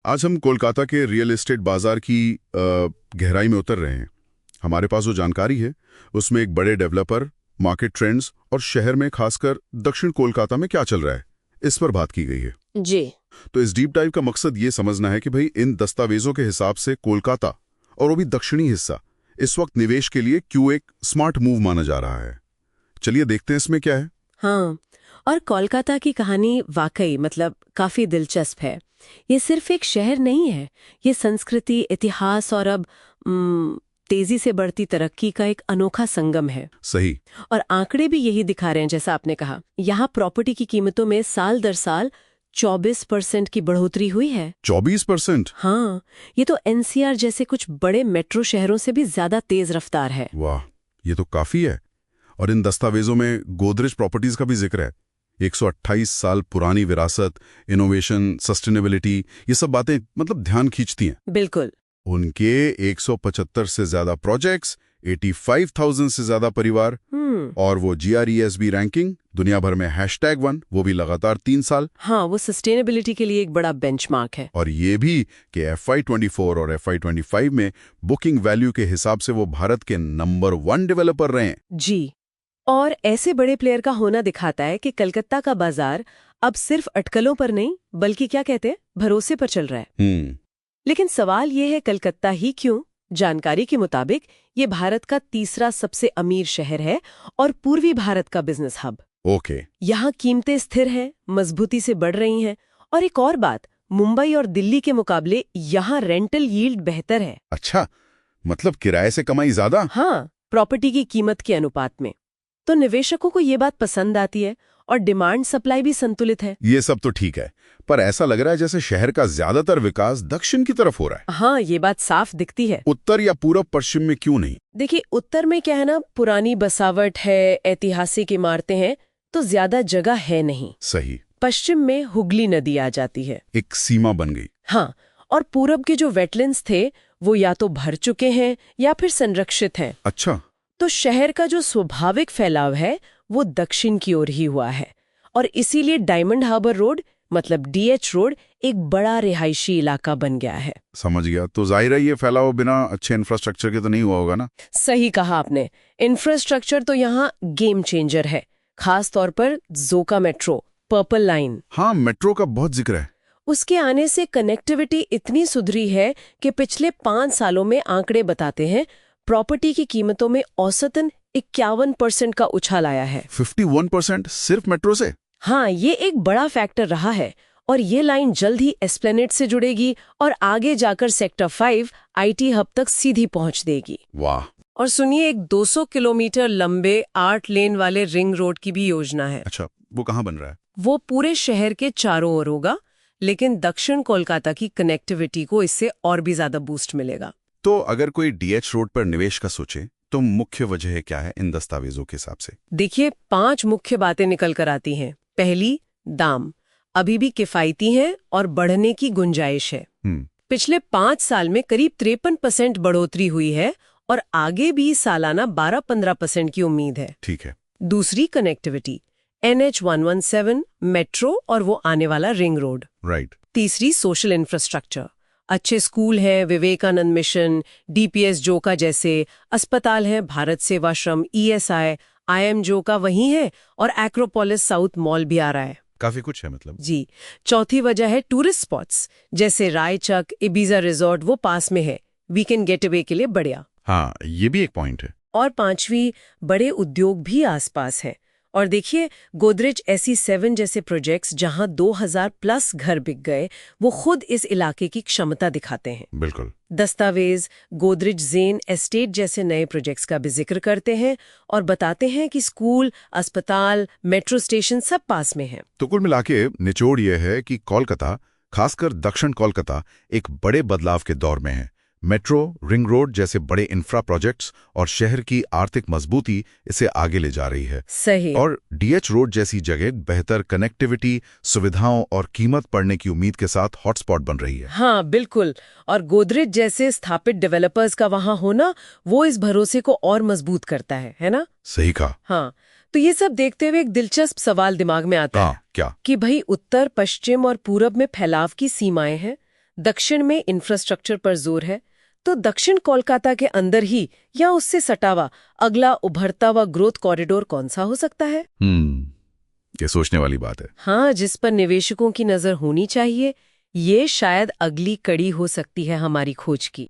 आज हम कोलकाता के रियल एस्टेट बाजार की गहराई में उतर रहे हैं। हमारे पास जो जानकारी है उसमें एक बड़े डेवलपर, मार्केट ट्रेंड्स और शहर में खासकर दक्षिण कोलकाता में क्या चल रहा है, इस पर बात की गई है जी। तो इस डीप डाइव का मकसद ये समझना है कि भाई इन दस्तावेजों के हिसाब से कोलकाता और वो भी दक्षिणी हिस्सा इस वक्त निवेश के लिए क्यों एक स्मार्ट मूव माना जा रहा है। चलिए देखते हैं इसमें क्या है। हाँ, और कोलकाता की कहानी वाकई काफी दिलचस्प है। ये सिर्फ एक शहर नहीं है, ये संस्कृति, इतिहास और अब तेजी से बढ़ती तरक्की का एक अनोखा संगम है। सही। और आंकड़े भी यही दिखा रहे हैं, जैसा आपने कहा। यहाँ प्रॉपर्टी की कीमतों में साल दर साल 24% की बढ़ोतरी हुई है। 24%? हाँ, ये तो एनसीआर जैसे कुछ बड़े मेट्रो शहरों से भी ज्यादा तेज रफ्तार है। वाह, ये तो काफी है। और इन दस्तावेजों में गोदरेज प्रॉपर्टीज का भी जिक्र है। 128 साल पुरानी विरासत, इनोवेशन, सस्टेनेबिलिटी, ये सब बातें ध्यान खींचती हैं। बिल्कुल। उनके 175 से ज्यादा प्रोजेक्ट्स, 85,000 से ज्यादा परिवार, और वो GRESB रैंकिंग दुनिया भर में #1, वो भी लगातार 3 साल। हाँ, वो सस्टेनेबिलिटी के लिए एक बड़ा बेंचमार्क है। और ये भी कि FY24 और FY25 में बुकिंग वैल्यू के हिसाब से वो भारत के नंबर 1 डेवलपर रहे हैं। जी, और ऐसे बड़े प्लेयर का होना दिखाता है कि कलकत्ता का बाजार अब सिर्फ अटकलों पर नहीं, बल्कि क्या कहते हैं, भरोसे पर चल रहा है। लेकिन सवाल ये है, कलकत्ता ही क्यों? जानकारी के मुताबिक ये भारत का तीसरा सबसे अमीर शहर है और पूर्वी भारत का बिजनेस हब। ओके। यहाँ कीमतें स्थिर हैं, मजबूती से बढ़ रही हैं, और एक और बात, मुंबई और दिल्ली के मुकाबले यहाँ रेंटल यील्ड बेहतर है। अच्छा, किराए से कमाई ज्यादा? हाँ, प्रॉपर्टी की कीमत के अनुपात में। तो निवेशकों को ये बात पसंद आती है और डिमांड सप्लाई भी संतुलित है। ये सब तो ठीक है, पर ऐसा लग रहा है जैसे शहर का ज्यादातर विकास दक्षिण की तरफ हो रहा है। हाँ, ये बात साफ दिखती है। उत्तर या पूरब पश्चिम में क्यों नहीं? देखिए, उत्तर में क्या है ना, पुरानी बसावट है, ऐतिहासिक इमारतें हैं, तो ज्यादा जगह है नहीं। सही। पश्चिम में हुगली नदी आ जाती है, एक सीमा बन गई। हाँ, और पूरब के जो वेटलैंड्स थे वो या तो भर चुके हैं या फिर संरक्षित हैं। अच्छा। तो शहर का जो स्वाभाविक फैलाव है वो दक्षिण की ओर ही हुआ है, और इसीलिए Diamond Harbour Road DH road एक बड़ा रिहायशी इलाका बन गया है। समझ गया। तो जाहिर है ये फैलाव बिना अच्छे इंफ्रास्ट्रक्चर के तो नहीं हुआ होगा ना? सही कहा आपने। इंफ्रास्ट्रक्चर तो यहाँ गेम चेंजर है, खास तौर पर जोका मेट्रो, पर्पल लाइन। हाँ, मेट्रो का बहुत जिक्र है। उसके आने से कनेक्टिविटी इतनी सुधरी है कि पिछले 5 सालों में आंकड़े बताते हैं प्रॉपर्टी की कीमतों में औसतन 51% का उछाल आया है। 51% सिर्फ मेट्रो से? हाँ, ये एक बड़ा फैक्टर रहा है, और ये लाइन जल्द ही एस्प्लेनेड से जुड़ेगी और आगे जाकर सेक्टर 5 IT हब तक सीधी पहुंच देगी। वाह। और सुनिए, एक 200 किलोमीटर लंबे 8 लेन वाले रिंग रोड की भी योजना है। अच्छा, वो कहाँ बन रहा है? वो पूरे शहर के चारों ओर होगा, लेकिन दक्षिण कोलकाता की कनेक्टिविटी को इससे और भी ज्यादा बूस्ट मिलेगा। तो अगर कोई DH रोड पर निवेश का सोचे तो मुख्य वजह क्या है इन दस्तावेजों के हिसाब से? देखिए, 5 मुख्य बातें निकल कर आती हैं। पहली, दाम अभी भी किफायती हैं और बढ़ने की गुंजाइश है। पिछले 5 साल में करीब 53% बढ़ोतरी हुई है और आगे भी सालाना 12-15% की उम्मीद है। ठीक है। दूसरी, कनेक्टिविटी, NH117 मेट्रो और वो आने वाला रिंग रोड। राइट। तीसरी, सोशल इंफ्रास्ट्रक्चर, अच्छे स्कूल हैं, विवेकानंद मिशन, DPS जोका जैसे अस्पताल हैं, भारत सेवाश्रम, ESI, IM जोका वहीं है, और एक्रोपोलिस साउथ मॉल भी आ रहा है। काफी कुछ है जी। चौथी वजह है टूरिस्ट स्पॉट्स, जैसे रायचक, इबीजा रिजॉर्ट, वो पास में है, वीकेंड गेटअवे के लिए बढ़िया। हाँ, ये भी एक पॉइंट है। और पांचवी, बड़े उद्योग भी आसपास हैं। और देखिए, गोदरेज SE7 जैसे प्रोजेक्ट्स जहां 2000+ घर बिक गए, वो खुद इस इलाके की क्षमता दिखाते हैं। बिल्कुल। दस्तावेज गोदरेज ज़ेन एस्टेट जैसे नए प्रोजेक्ट्स का भी जिक्र करते हैं और बताते हैं कि स्कूल, अस्पताल, मेट्रो स्टेशन सब पास में हैं। तो कुल मिला के निचोड़ यह है कि कोलकाता, खासकर दक्षिण कोलकाता, एक बड़े बदलाव के दौर में है। मेट्रो, रिंग रोड जैसे बड़े इंफ्रा प्रोजेक्ट्स और शहर की आर्थिक मजबूती इसे आगे ले जा रही है। सही। और DH रोड जैसी जगह बेहतर कनेक्टिविटी, सुविधाओं और कीमत पड़ने की उम्मीद के साथ हॉटस्पॉट बन रही है। हाँ, बिल्कुल। और गोदरेज जैसे स्थापित डेवलपर्स का वहां होना, वो इस भरोसे को और मजबूत करता है ना? सही कहा। हाँ, तो ये सब देखते हुए एक दिलचस्प सवाल दिमाग में आता है। क्या? कि भाई, उत्तर, पश्चिम और पूरब में फैलाव की सीमाएं हैं, दक्षिण में इंफ्रास्ट्रक्चर पर जोर है, तो दक्षिण कोलकाता के अंदर ही या उससे सटा हुआ अगला उभरता हुआ ग्रोथ कॉरिडोर कौन सा हो सकता है? ये सोचने वाली बात है। हाँ, जिस पर निवेशकों की नजर होनी चाहिए। ये शायद अगली कड़ी हो सकती है हमारी खोज की।